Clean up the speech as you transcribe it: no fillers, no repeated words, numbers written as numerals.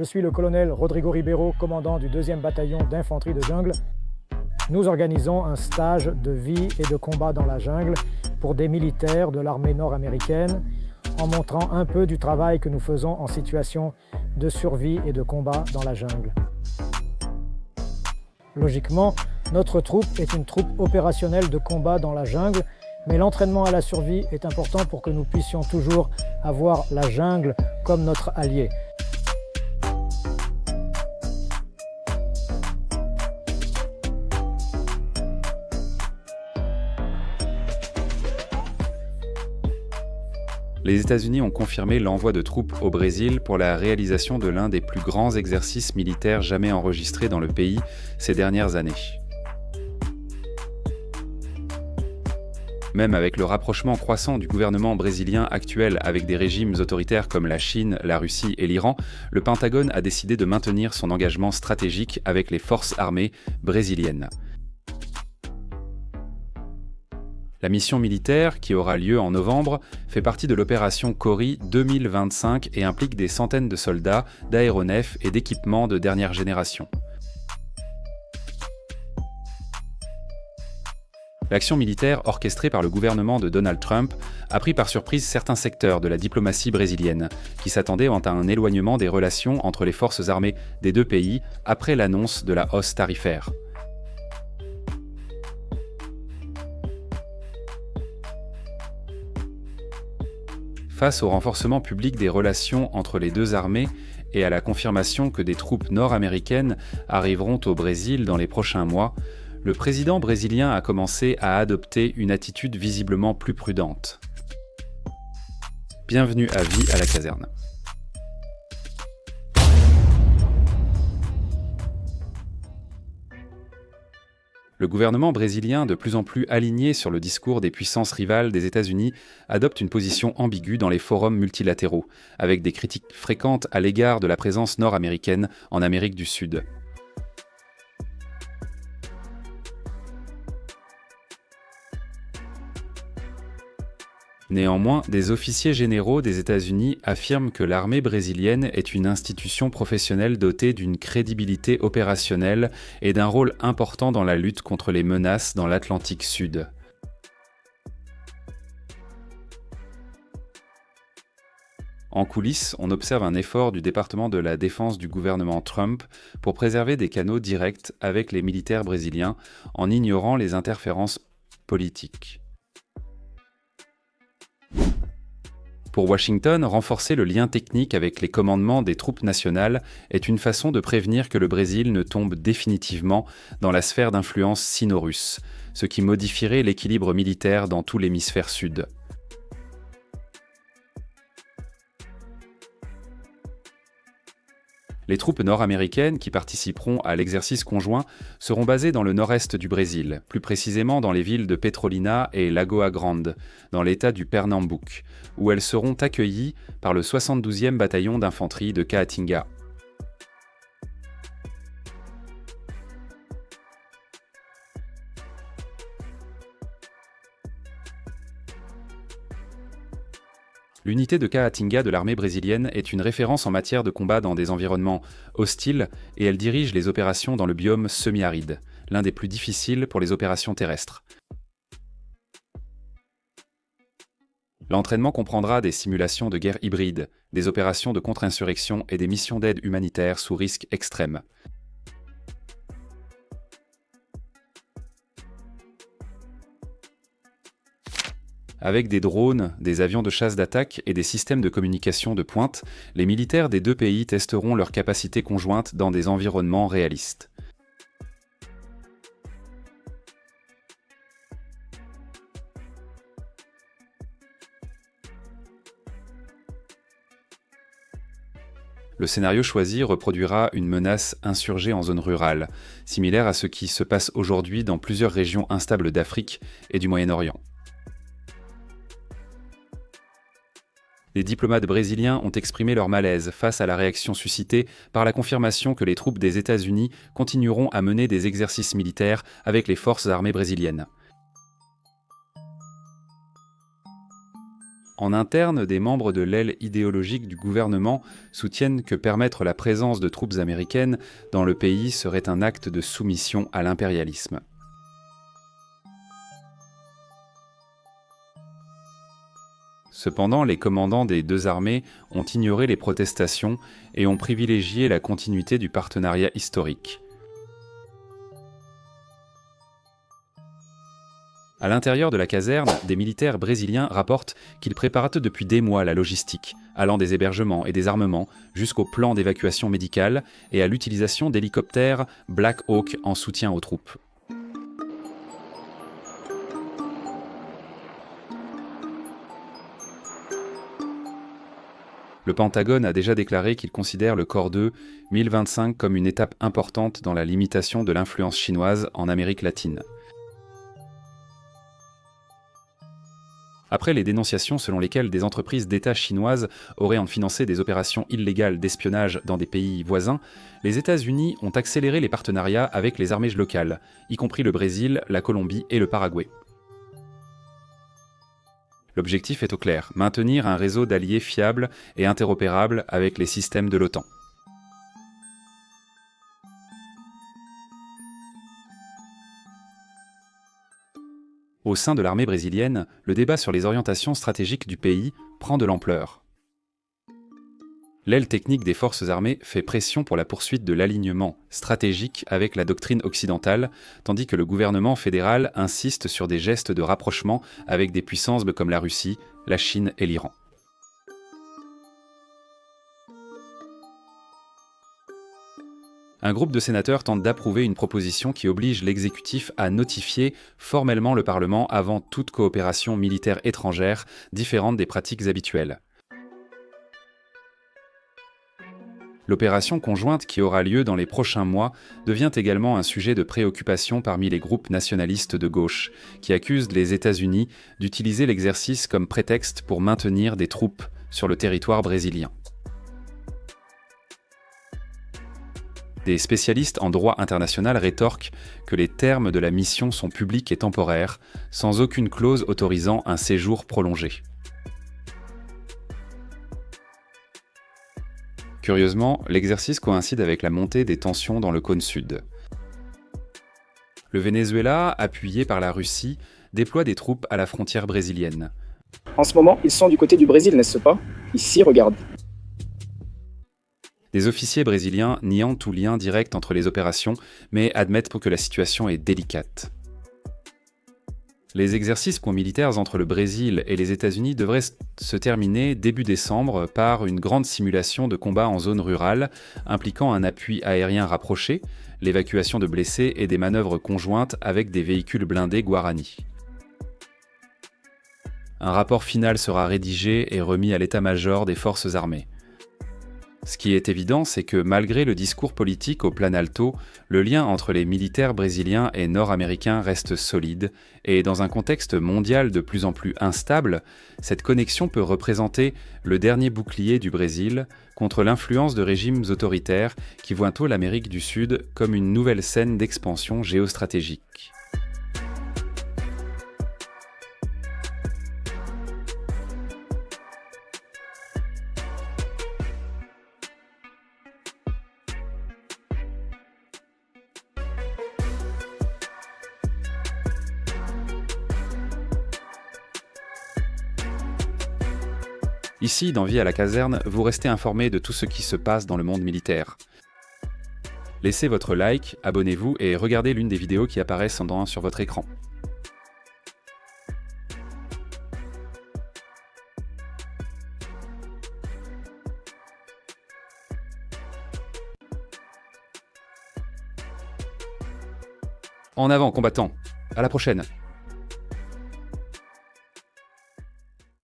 Je suis le colonel Rodrigo Ribeiro, commandant du 2e bataillon d'infanterie de jungle. Nous organisons un stage de vie et de combat dans la jungle pour des militaires de l'armée nord-américaine en montrant un peu du travail que nous faisons en situation de survie et de combat dans la jungle. Logiquement, notre troupe est une troupe opérationnelle de combat dans la jungle, mais l'entraînement à la survie est important pour que nous puissions toujours avoir la jungle comme notre allié. Les États-Unis ont confirmé l'envoi de troupes au Brésil pour la réalisation de l'un des plus grands exercices militaires jamais enregistrés dans le pays ces dernières années. Même avec le rapprochement croissant du gouvernement brésilien actuel avec des régimes autoritaires comme la Chine, la Russie et l'Iran, le Pentagone a décidé de maintenir son engagement stratégique avec les forces armées brésiliennes. La mission militaire, qui aura lieu en novembre, fait partie de l'opération CORI 2025 et implique des centaines de soldats, d'aéronefs et d'équipements de dernière génération. L'action militaire orchestrée par le gouvernement de Donald Trump a pris par surprise certains secteurs de la diplomatie brésilienne, qui s'attendaient à un éloignement des relations entre les forces armées des deux pays après l'annonce de la hausse tarifaire. Face au renforcement public des relations entre les deux armées et à la confirmation que des troupes nord-américaines arriveront au Brésil dans les prochains mois, le président brésilien a commencé à adopter une attitude visiblement plus prudente. Bienvenue à vie à la caserne. Le gouvernement brésilien, de plus en plus aligné sur le discours des puissances rivales des États-Unis, adopte une position ambiguë dans les forums multilatéraux, avec des critiques fréquentes à l'égard de la présence nord-américaine en Amérique du Sud. Néanmoins, des officiers généraux des États-Unis affirment que l'armée brésilienne est une institution professionnelle dotée d'une crédibilité opérationnelle et d'un rôle important dans la lutte contre les menaces dans l'Atlantique Sud. En coulisses, on observe un effort du département de la défense du gouvernement Trump pour préserver des canaux directs avec les militaires brésiliens en ignorant les interférences politiques. Pour Washington, renforcer le lien technique avec les commandements des troupes nationales est une façon de prévenir que le Brésil ne tombe définitivement dans la sphère d'influence sino-russe, ce qui modifierait l'équilibre militaire dans tout l'hémisphère sud. Les troupes nord-américaines qui participeront à l'exercice conjoint seront basées dans le nord-est du Brésil, plus précisément dans les villes de Petrolina et Lagoa Grande, dans l'état du Pernambouc, où elles seront accueillies par le 72e bataillon d'infanterie de Caatinga. L'unité de Caatinga de l'armée brésilienne est une référence en matière de combat dans des environnements hostiles et elle dirige les opérations dans le biome semi-aride, l'un des plus difficiles pour les opérations terrestres. L'entraînement comprendra des simulations de guerre hybride, des opérations de contre-insurrection et des missions d'aide humanitaire sous risque extrême. Avec des drones, des avions de chasse d'attaque et des systèmes de communication de pointe, les militaires des deux pays testeront leurs capacités conjointes dans des environnements réalistes. Le scénario choisi reproduira une menace insurgée en zone rurale, similaire à ce qui se passe aujourd'hui dans plusieurs régions instables d'Afrique et du Moyen-Orient. Les diplomates brésiliens ont exprimé leur malaise face à la réaction suscitée par la confirmation que les troupes des États-Unis continueront à mener des exercices militaires avec les forces armées brésiliennes. En interne, des membres de l'aile idéologique du gouvernement soutiennent que permettre la présence de troupes américaines dans le pays serait un acte de soumission à l'impérialisme. Cependant, les commandants des deux armées ont ignoré les protestations et ont privilégié la continuité du partenariat historique. À l'intérieur de la caserne, des militaires brésiliens rapportent qu'ils préparent depuis des mois la logistique, allant des hébergements et des armements jusqu'au plan d'évacuation médicale et à l'utilisation d'hélicoptères Black Hawk en soutien aux troupes. Le Pentagone a déjà déclaré qu'il considère le Corps 2 1025 comme une étape importante dans la limitation de l'influence chinoise en Amérique latine. Après les dénonciations selon lesquelles des entreprises d'État chinoises auraient financé des opérations illégales d'espionnage dans des pays voisins, les États-Unis ont accéléré les partenariats avec les armées locales, y compris le Brésil, la Colombie et le Paraguay. L'objectif est au clair, maintenir un réseau d'alliés fiable et interopérable avec les systèmes de l'OTAN. Au sein de l'armée brésilienne, le débat sur les orientations stratégiques du pays prend de l'ampleur. L'aile technique des forces armées fait pression pour la poursuite de l'alignement stratégique avec la doctrine occidentale, tandis que le gouvernement fédéral insiste sur des gestes de rapprochement avec des puissances comme la Russie, la Chine et l'Iran. Un groupe de sénateurs tente d'approuver une proposition qui oblige l'exécutif à notifier formellement le Parlement avant toute coopération militaire étrangère différente des pratiques habituelles. L'opération conjointe qui aura lieu dans les prochains mois devient également un sujet de préoccupation parmi les groupes nationalistes de gauche, qui accusent les États-Unis d'utiliser l'exercice comme prétexte pour maintenir des troupes sur le territoire brésilien. Des spécialistes en droit international rétorquent que les termes de la mission sont publics et temporaires, sans aucune clause autorisant un séjour prolongé. Curieusement, l'exercice coïncide avec la montée des tensions dans le cône sud. Le Venezuela, appuyé par la Russie, déploie des troupes à la frontière brésilienne. En ce moment, ils sont du côté du Brésil, n'est-ce pas? Ici, regarde. Des officiers brésiliens nient tout lien direct entre les opérations, mais admettent que la situation est délicate. Les exercices militaires entre le Brésil et les États-Unis devraient se terminer début décembre par une grande simulation de combat en zone rurale, impliquant un appui aérien rapproché, l'évacuation de blessés et des manœuvres conjointes avec des véhicules blindés Guarani. Un rapport final sera rédigé et remis à l'état-major des forces armées. Ce qui est évident, c'est que malgré le discours politique au Planalto, le lien entre les militaires brésiliens et nord-américains reste solide, et dans un contexte mondial de plus en plus instable, cette connexion peut représenter le dernier bouclier du Brésil contre l'influence de régimes autoritaires qui voient tôt l'Amérique du Sud comme une nouvelle scène d'expansion géostratégique. Ici, dans Vie à la caserne, vous restez informé de tout ce qui se passe dans le monde militaire. Laissez votre like, abonnez-vous et regardez l'une des vidéos qui apparaissent sur votre écran. En avant, combattants! À la prochaine!